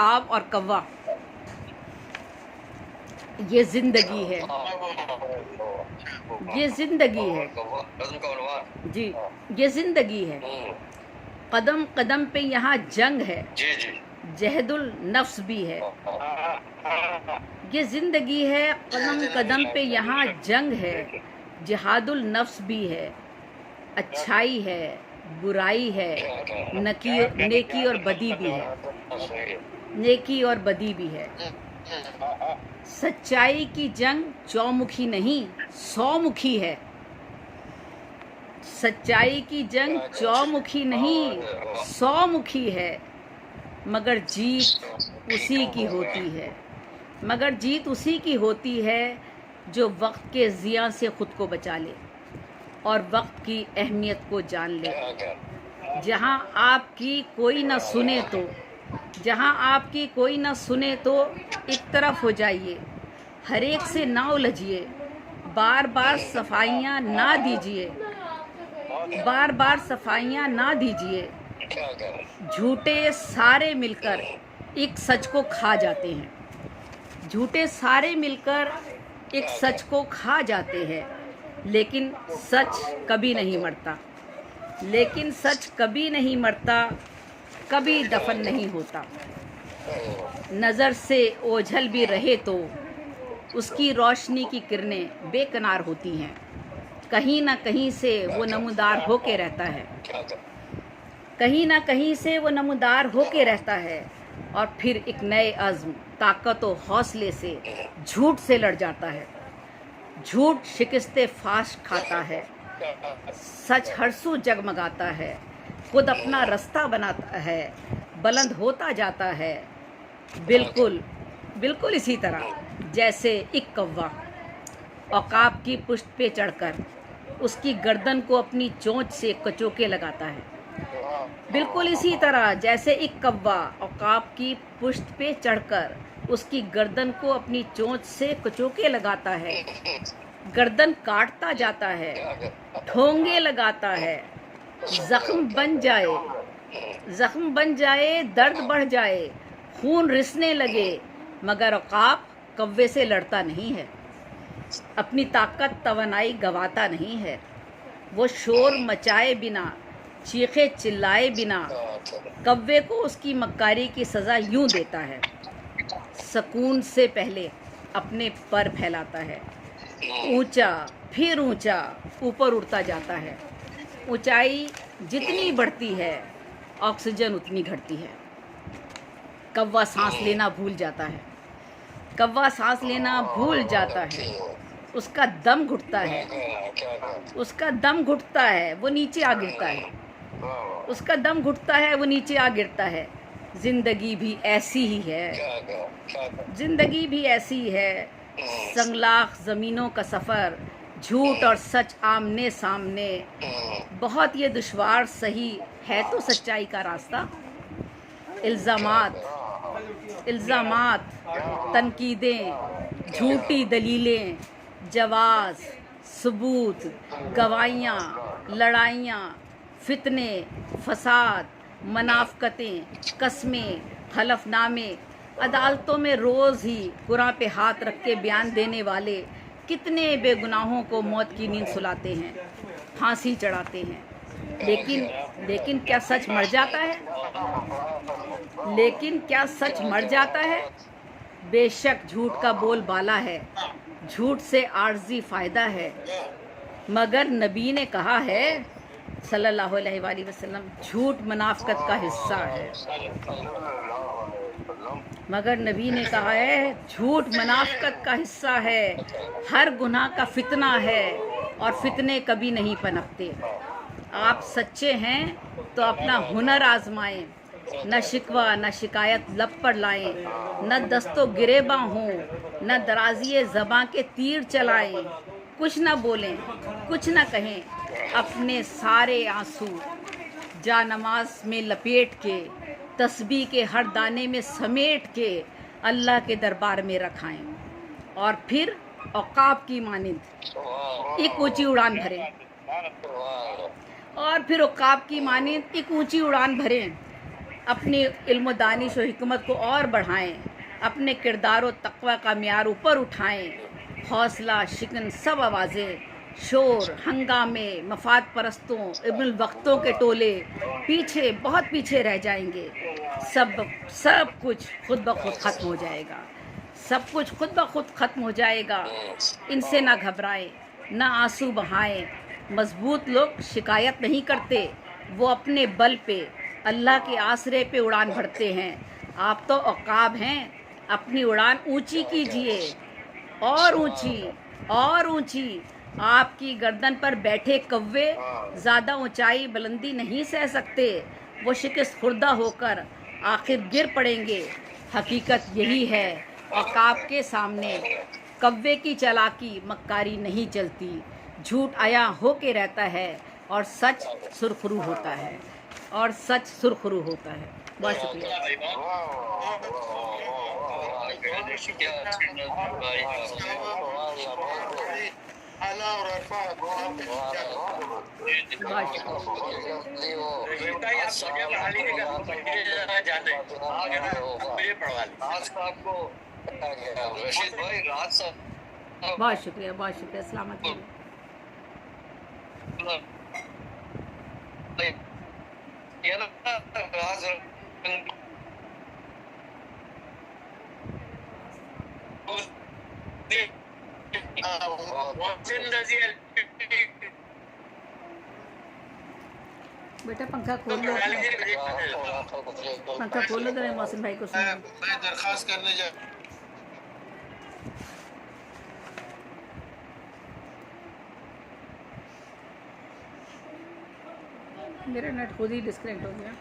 औकाब और कव्वा, ये जिंदगी है, ये जिंदगी है जी, ये जिंदगी है। कदम कदम पे यहाँ जंग है, जहदुल नफ्स भी है। ये जिंदगी है, कदम कदम पे यहाँ जंग है, जिहादुल नफ्स भी है। अच्छाई है, बुराई है, नेकी और बदी भी है, नेकी और बदी भी है। सच्चाई की जंग चौमुखी नहीं, सौमुखी है। सच्चाई की जंग चौमुखी नहीं, सौमुखी है। मगर जीत उसी की होती है, मगर जीत उसी की होती है जो वक्त के ज़िया से ख़ुद को बचा ले और वक्त की अहमियत को जान ले। जहाँ आपकी कोई ना सुने तो, जहाँ आपकी कोई ना सुने तो एक तरफ हो जाइए, हर एक से ना उलझिए, बार बार सफाइयाँ ना दीजिए, बार बार सफाइयाँ ना दीजिए। झूठे सारे मिलकर एक सच को खा जाते हैं, झूठे सारे मिलकर एक सच को खा जाते हैं। लेकिन सच कभी नहीं मरता, लेकिन सच कभी नहीं मरता, कभी दफन नहीं होता। नज़र से ओझल भी रहे तो उसकी रोशनी की किरणें बेकरार होती हैं। कहीं ना कहीं से वो नमूदार होके रहता है, कहीं ना कहीं से वो नमूदार होके रहता है और फिर एक नए अज़्म, ताकत और हौसले से झूठ से लड़ जाता है। झूठ शिकस्ते फाश खाता है, सच हर सू जगमगाता है, खुद अपना रास्ता बनाता है, बुलंद होता जाता है। बिल्कुल बिल्कुल इसी तरह जैसे एक कौवा औकाब की पुष्ट पे चढ़कर उसकी गर्दन को अपनी चोंच से कचोके लगाता है। बिल्कुल इसी तरह जैसे एक कौवा औकाब की पुष्ट पे चढ़कर उसकी गर्दन को अपनी चोंच से कचोके लगाता है, गर्दन काटता जाता है, ठोंगे लगाता है, जख्म बन जाए, जख्म बन जाए, दर्द बढ़ जाए, खून रिसने लगे, मगर औकाब कौवे से लड़ता नहीं है, अपनी ताकत तवानाई गवाता नहीं है। वो शोर मचाए बिना, चीखे चिल्लाए बिना कौवे को उसकी मक्कारी की सज़ा यूं देता है। सुकून से पहले अपने पर फैलाता है, ऊंचा फिर ऊंचा ऊपर उड़ता जाता है। ऊंचाई जितनी बढ़ती है ऑक्सीजन उतनी घटती है। कौवा सांस लेना भूल जाता है, कौवा सांस लेना भूल जाता है, उसका दम घुटता है, उसका दम घुटता है, वो नीचे आ गिरता है, उसका दम घुटता है, वो नीचे आ गिरता है। जिंदगी भी ऐसी ही है, जिंदगी भी ऐसी ही है। संगलाख ज़मीनों का सफ़र, झूठ और सच आमने सामने, बहुत ये दुश्वार सही है तो सच्चाई का रास्ता। इल्ज़ामात इल्ज़ामात, तनकीदें, झूठी दलीलें, जवाज़, सबूत, गवाहियाँ, लड़ाइयाँ, फितने, फसाद, मनाफ़कतें, कस्में, हलफनामे, अदालतों में रोज़ ही कुरान पे हाथ रख के बयान देने वाले कितने बेगुनाहों को मौत की नींद सुलाते हैं, फांसी चढ़ाते हैं। लेकिन क्या सच मर जाता है? लेकिन क्या सच मर जाता है? बेशक झूठ का बोलबाला है, झूठ से आर्जी फ़ायदा है, मगर नबी ने कहा है सल्लल्लाहु अलैहि वसल्लम, झूठ मुनाफ़िकत का हिस्सा है। मगर नबी ने कहा है झूठ मुनाफ़िकत का हिस्सा है, हर गुनाह का फितना है और फितने कभी नहीं पनपते। आप सच्चे हैं तो अपना हुनर आजमाएं, न शिकवा न शिकायत लब पर लाएं, न दस्तो गिरेबा हों, न दराज़िए ज़बां के तीर चलाएं। कुछ न बोलें, कुछ न कहें, अपने सारे आंसू जानमाज में लपेट के, तस्बीह के हर दाने में समेट के अल्लाह के दरबार में रखाएं और फिर औकाब की मानिंद एक ऊंची उड़ान भरें, और फिर औकाब की मानिंद एक ऊंची उड़ान भरें। अपनी इल्म दानिश और हिकमत को और बढ़ाएं, अपने किरदार और तक़वा का म्यार ऊपर उठाएं। हौसला शिकन सब आवाज़ें, शोर हंगामे, मफाद परस्तों, इब्नुल वक्तों के टोले पीछे, बहुत पीछे रह जाएंगे। सब कुछ खुद ब खुद ख़त्म हो जाएगा। सब कुछ खुद ब खुद ख़त्म हो जाएगा। इनसे ना घबराएं, ना आंसू बहाएं। मजबूत लोग शिकायत नहीं करते, वो अपने बल पे, अल्लाह के आसरे पे उड़ान भरते हैं। आप तो औकाब हैं, अपनी उड़ान ऊंची कीजिए, और ऊंची और ऊंची। आपकी गर्दन पर बैठे कव्वे ज़्यादा ऊंचाई बुलंदी नहीं सह सकते, वो शिकस्त खुर्दा होकर आखिर गिर पड़ेंगे। हकीकत यही है, औकाब के सामने कव्वे की चालाकी मक्कारी नहीं चलती। झूठ आया हो के रहता है और सच सुरखरू होता है, और सच सुरखरू होता है। बहुत शुक्रिया। बहुत शुक्रिया, बहुत शुक्रिया। सलामत रहिए। बेटा पंखा खोल लो, पंखा खोल लो जरा, मोहसिन भाई को सुनो। मैं दरखास्त करने जा मेरा नेट खुद ही डिस्कनेक्ट हो गया।